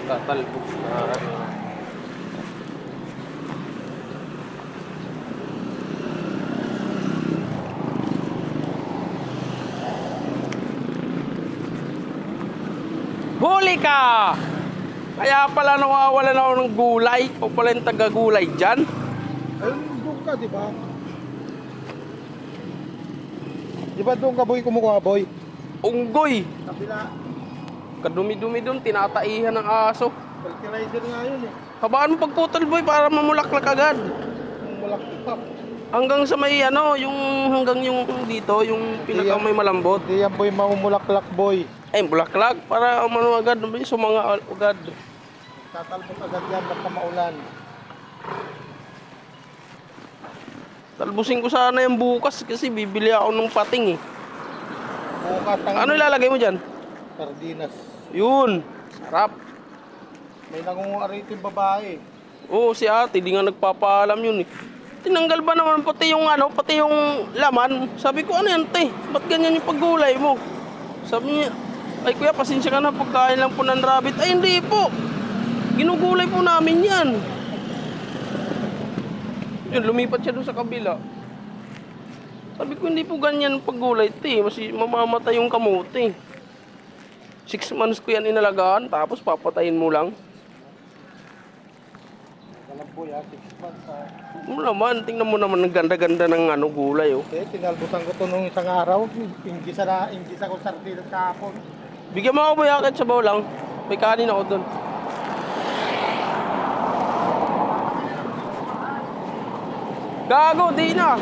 tatalbog na ano. Huli ka! Kaya pala nawawalan ako ng gulay. O pala yung taga-gulay dyan. Ayun, doon ka, di ba? Di ba doon ka, boy, kumukuha, boy? Unggoy! Kabila, Kadumi-dumi dun, tinataihan ng aso. fertilizer nga yun eh. Habaan mo pagputol boy para mamulaklak agad. Kung walang ipak. Hanggang sa may ano, yung hanggang yung dito, yung pinaka may malambot. Di yan, boy, mamumulaklak, boy. Ay, bulaklak para umano agad, sumanga agad. Tatalbot agad yan, baka maulan. Talbusin ko sana yung bukas kasi bibili ako ng pating eh. Bukas ang Ano ilalagay mo dyan? sardinas. Yun, sarap. May nangunguha rito yung babae. Oo, si ate, di nga nagpapaalam yun eh. Tinanggal ba naman pati yung ano, pati yung laman? Sabi ko, ano yan te? Ba't ganyan yung paggulay mo? Sabi niya, ay kuya, pasensya ka na, pagkain lang po ng rabbit. Ay hindi po, ginugulay po namin yan. Yun, lumipat siya doon sa kabila. Sabi ko, hindi po ganyan paggulay te, kasi mamamatay yung kamote. 6 months ko yan inalagaan, tapos papatayin mo lang. Alam po yan, 6 months ha. Ano naman, tingnan mo naman ang ganda-ganda ng ano, gulay oh. Eh, tinalbutan ko to nung isang araw. Ingisa ko sardinas kahapon. Bigyan mo ako ba yakit sa lang? May kanin ako doon. Gago, di na.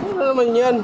Ano naman yan?